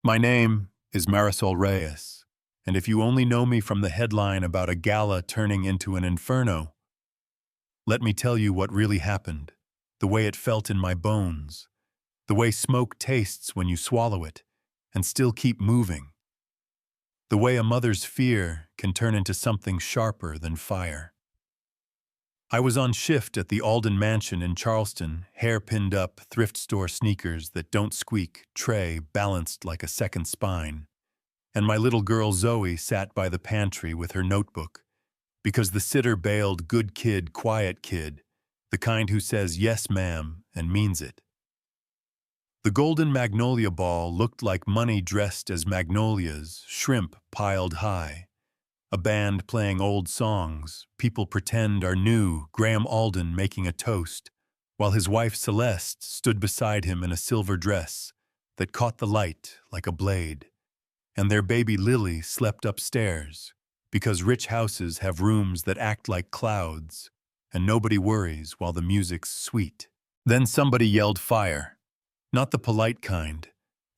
My name is Marisol Reyes, and if you only know me from the headline about a gala turning into an inferno, let me tell you what really happened, the way it felt in my bones, the way smoke tastes when you swallow it and still keep moving, the way a mother's fear can turn into something sharper than fire. I was on shift at the Alden Mansion in Charleston, hair pinned up, thrift store sneakers that don't squeak, tray balanced like a second spine. And my little girl Zoe sat by the pantry with her notebook, because the sitter bailed good kid, quiet kid, the kind who says yes ma'am and means it. The golden magnolia ball looked like money dressed as magnolias, shrimp piled high. A band playing old songs, people pretend are new, Graham Alden making a toast, while his wife Celeste stood beside him in a silver dress that caught the light like a blade. And their baby Lily slept upstairs, because rich houses have rooms that act like clouds, and nobody worries while the music's sweet. Then somebody yelled fire, not the polite kind,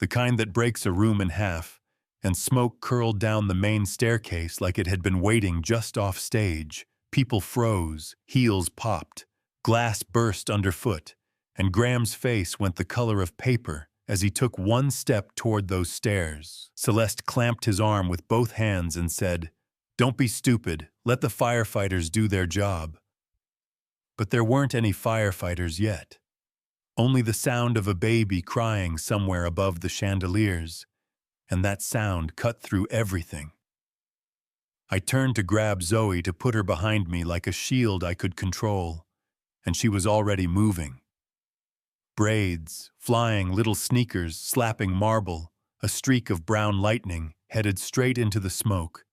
the kind that breaks a room in half, and smoke curled down the main staircase like it had been waiting just off stage. People froze, heels popped, glass burst underfoot, and Graham's face went the color of paper as he took one step toward those stairs. Celeste clamped his arm with both hands and said, "Don't be stupid, let the firefighters do their job." But there weren't any firefighters yet. Only the sound of a baby crying somewhere above the chandeliers, and that sound cut through everything. I turned to grab Zoe to put her behind me like a shield I could control, and she was already moving. Braids, flying little sneakers, slapping marble, a streak of brown lightning headed straight into the smoke,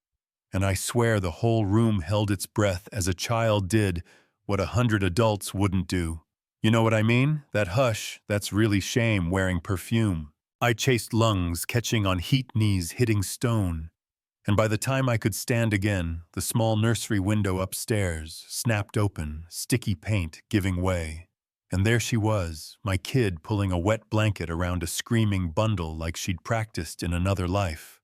and I swear the whole room held its breath as a child did what 100 adults wouldn't do. You know what I mean? That hush, that's really shame wearing perfume. I chased lungs, catching on heat knees hitting stone, and by the time I could stand again, the small nursery window upstairs snapped open, sticky paint giving way. And there she was, my kid pulling a wet blanket around a screaming bundle like she'd practiced in another life,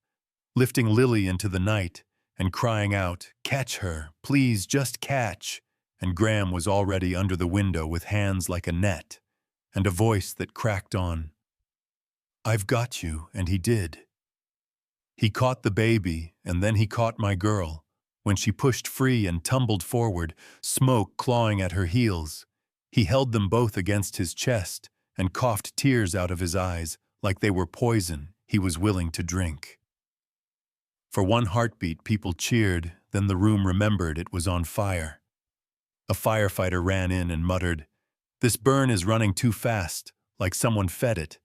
lifting Lily into the night and crying out, "Catch her, please, just catch." And Graham was already under the window with hands like a net, and a voice that cracked on, "I've got you," and he did. He caught the baby, and then he caught my girl, when she pushed free and tumbled forward, smoke clawing at her heels. He held them both against his chest and coughed tears out of his eyes like they were poison he was willing to drink. For one heartbeat, people cheered, then the room remembered it was on fire. A firefighter ran in and muttered, "This burn is running too fast, like someone fed it,"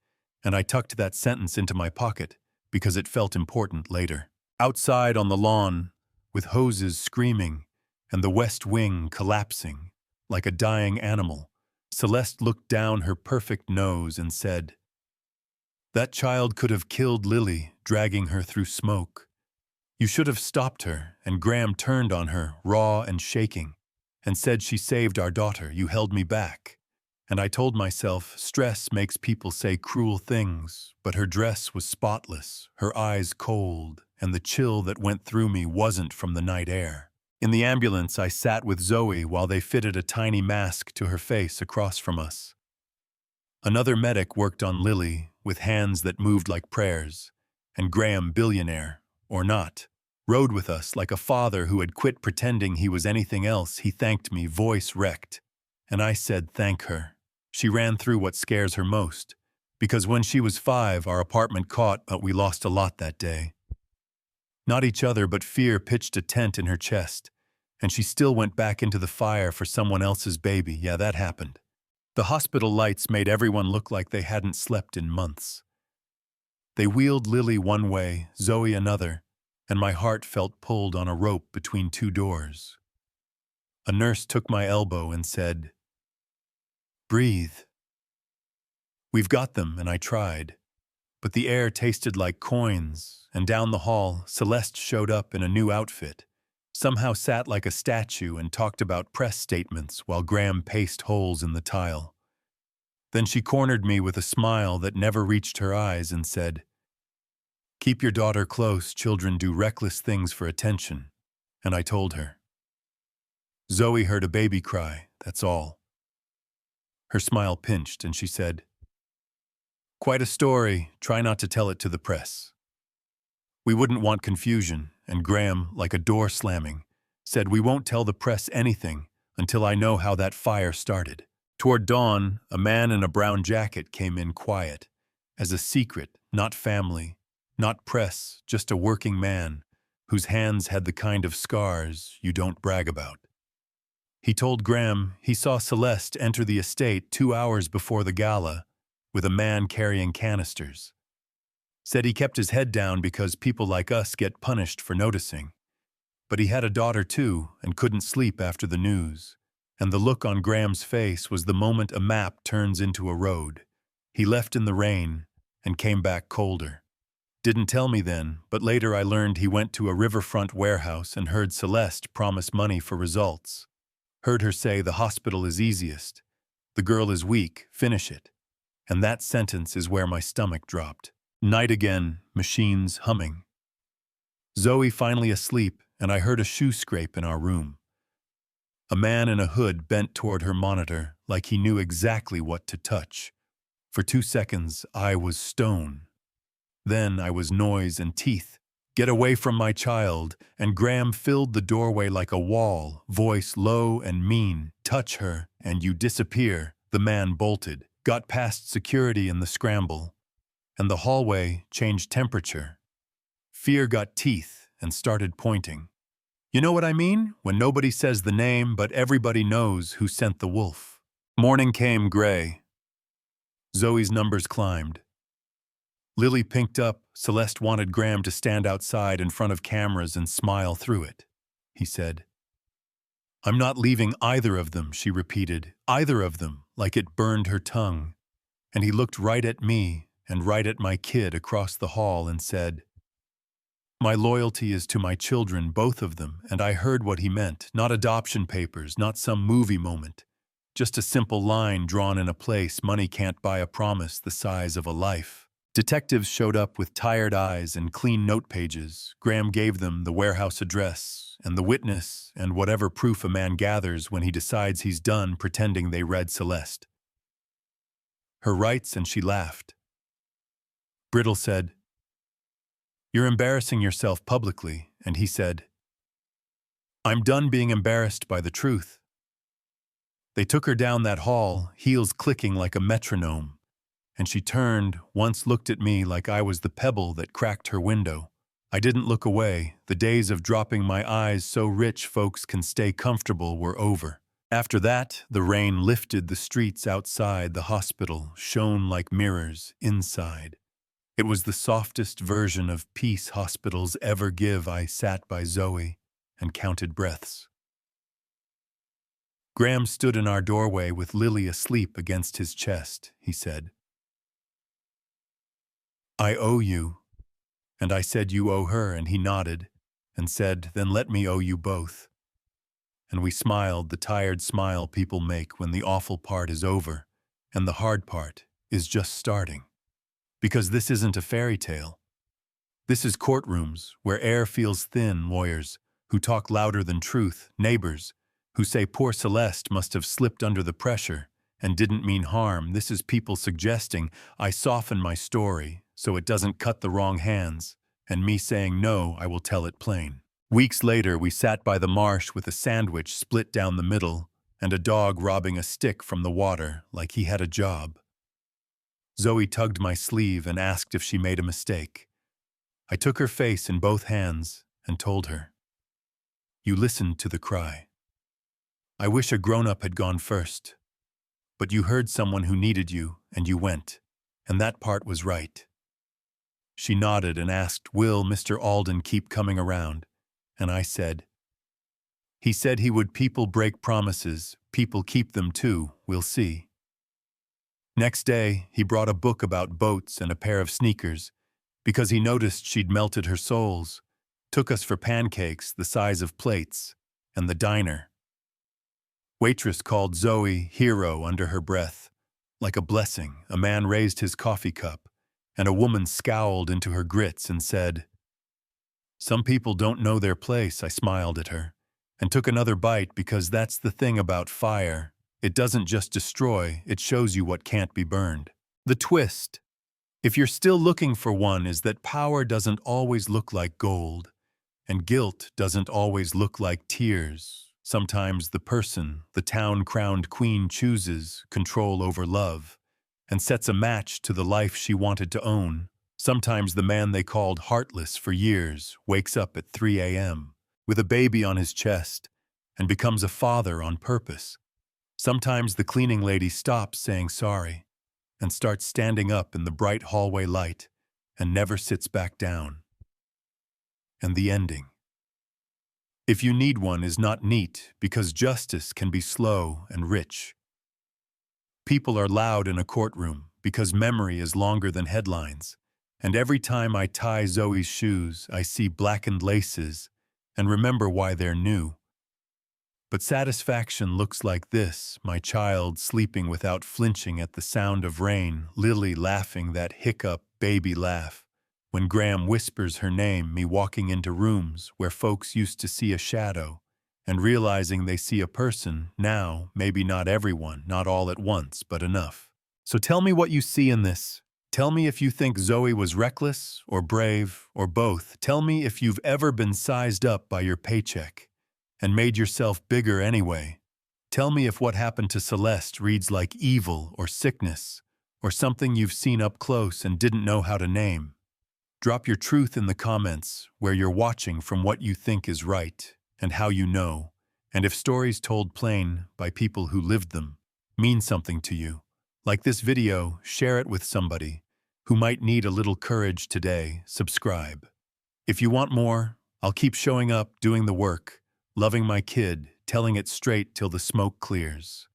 and I tucked that sentence into my pocket because it felt important later. Outside on the lawn, with hoses screaming and the west wing collapsing like a dying animal, Celeste looked down her perfect nose and said, "That child could have killed Lily, dragging her through smoke. You should have stopped her," and Graham turned on her, raw and shaking, and said, "She saved our daughter, you held me back." And I told myself, stress makes people say cruel things, but her dress was spotless, her eyes cold, and the chill that went through me wasn't from the night air. In the ambulance, I sat with Zoe while they fitted a tiny mask to her face across from us. Another medic worked on Lily with hands that moved like prayers, and Graham, billionaire, or not, rode with us like a father who had quit pretending he was anything else. He thanked me, voice wrecked, and I said, "Thank her." She ran through what scares her most, because when she was 5, our apartment caught, but we lost a lot that day. Not each other, but fear pitched a tent in her chest, and she still went back into the fire for someone else's baby. Yeah, that happened. The hospital lights made everyone look like they hadn't slept in months. They wheeled Lily one way, Zoe another, and my heart felt pulled on a rope between 2 doors. A nurse took my elbow and said, "Breathe." "We've got them," and I tried. But the air tasted like coins, and down the hall, Celeste showed up in a new outfit, somehow sat like a statue and talked about press statements while Graham paced holes in the tile. Then she cornered me with a smile that never reached her eyes and said, Keep your daughter close, children do reckless things for attention. And I told her. Zoe heard a baby cry, that's all. Her smile pinched and she said, quite a story, try not to tell it to the press. We wouldn't want confusion, and Graham, like a door slamming, said we won't tell the press anything until I know how that fire started. Toward dawn, a man in a brown jacket came in quiet, as a secret, not family, not press, just a working man, whose hands had the kind of scars you don't brag about. He told Graham he saw Celeste enter the estate 2 hours before the gala, with a man carrying canisters. Said he kept his head down because people like us get punished for noticing. But he had a daughter too, and couldn't sleep after the news. And the look on Graham's face was the moment a map turns into a road. He left in the rain and came back colder. Didn't tell me then, but later I learned he went to a riverfront warehouse and heard Celeste promise money for results. Heard her say the hospital is easiest. The girl is weak, finish it. And that sentence is where my stomach dropped. Night again, machines humming. Zoe finally asleep, and I heard a shoe scrape in our room. A man in a hood bent toward her monitor like he knew exactly what to touch. For 2 seconds, I was stone. Then I was noise and teeth. Get away from my child, and Graham filled the doorway like a wall, voice low and mean. Touch her, and you disappear. The man bolted, got past security in the scramble, and the hallway changed temperature. Fear got teeth and started pointing. You know what I mean? When nobody says the name, but everybody knows who sent the wolf. Morning came gray. Zoe's numbers climbed. Lily pinked up. Celeste wanted Graham to stand outside in front of cameras and smile through it. He said, I'm not leaving either of them, she repeated. Either of them, like it burned her tongue. And he looked right at me and right at my kid across the hall and said, my loyalty is to my children, both of them, and I heard what he meant. Not adoption papers, not some movie moment. Just a simple line drawn in a place money can't buy a promise the size of a life. Detectives showed up with tired eyes and clean note pages. Graham gave them the warehouse address and the witness and whatever proof a man gathers when he decides he's done pretending they read Celeste. Her rights, and she laughed. Brittle said, you're embarrassing yourself publicly, and he said, I'm done being embarrassed by the truth. They took her down that hall, heels clicking like a metronome, and she turned, once looked at me like I was the pebble that cracked her window. I didn't look away. The days of dropping my eyes so rich folks can stay comfortable were over. After that, the rain lifted the streets outside the hospital, shone like mirrors inside. It was the softest version of peace hospitals ever give. I sat by Zoe and counted breaths. Graham stood in our doorway with Lily asleep against his chest. He said, I owe you. And I said, you owe her, and he nodded and said, then let me owe you both. And we smiled, the tired smile people make when the awful part is over and the hard part is just starting. Because this isn't a fairy tale. This is courtrooms where air feels thin, lawyers who talk louder than truth, neighbors who say poor Celeste must have slipped under the pressure and didn't mean harm. This is people suggesting I soften my story so it doesn't cut the wrong hands, and me saying no, I will tell it plain. Weeks later, we sat by the marsh with a sandwich split down the middle and a dog robbing a stick from the water like he had a job. Zoe tugged my sleeve and asked if she made a mistake. I took her face in both hands and told her, you listened to the cry. I wish a grown-up had gone first. But you heard someone who needed you, and you went, and that part was right. She nodded and asked, will Mr. Alden keep coming around? And I said, he said he would. People break promises, people keep them too, we'll see. Next day, he brought a book about boats and a pair of sneakers, because he noticed she'd melted her soles, took us for pancakes the size of plates, and the diner. Waitress called Zoe hero under her breath. Like a blessing, a man raised his coffee cup, And a woman scowled into her grits and said, "Some people don't know their place." I smiled at her and took another bite because that's the thing about fire. It doesn't just destroy, it shows you what can't be burned. The twist, if you're still looking for one, is that power doesn't always look like gold, and guilt doesn't always look like tears. Sometimes the person, the town-crowned queen, chooses control over love and sets a match to the life she wanted to own. Sometimes the man they called heartless for years wakes up at 3 a.m. with a baby on his chest and becomes a father on purpose. Sometimes the cleaning lady stops saying sorry and starts standing up in the bright hallway light and never sits back down. And the ending, if you need one, is not neat because justice can be slow and rich. People are loud in a courtroom because memory is longer than headlines. And every time I tie Zoe's shoes, I see blackened laces and remember why they're new. But satisfaction looks like this: my child sleeping without flinching at the sound of rain, Lily laughing that hiccup baby laugh when Graham whispers her name, me walking into rooms where folks used to see a shadow and realizing they see a person now, maybe not everyone, not all at once, but enough. So tell me what you see in this. Tell me if you think Zoe was reckless or brave or both. Tell me if you've ever been sized up by your paycheck and made yourself bigger anyway. Tell me if what happened to Celeste reads like evil or sickness or something you've seen up close and didn't know how to name. Drop your truth in the comments where you're watching from, what you think is right and how you know, and if stories told plain by people who lived them mean something to you. Like this video, share it with somebody who might need a little courage today. Subscribe. If you want more, I'll keep showing up, doing the work, loving my kid, telling it straight till the smoke clears.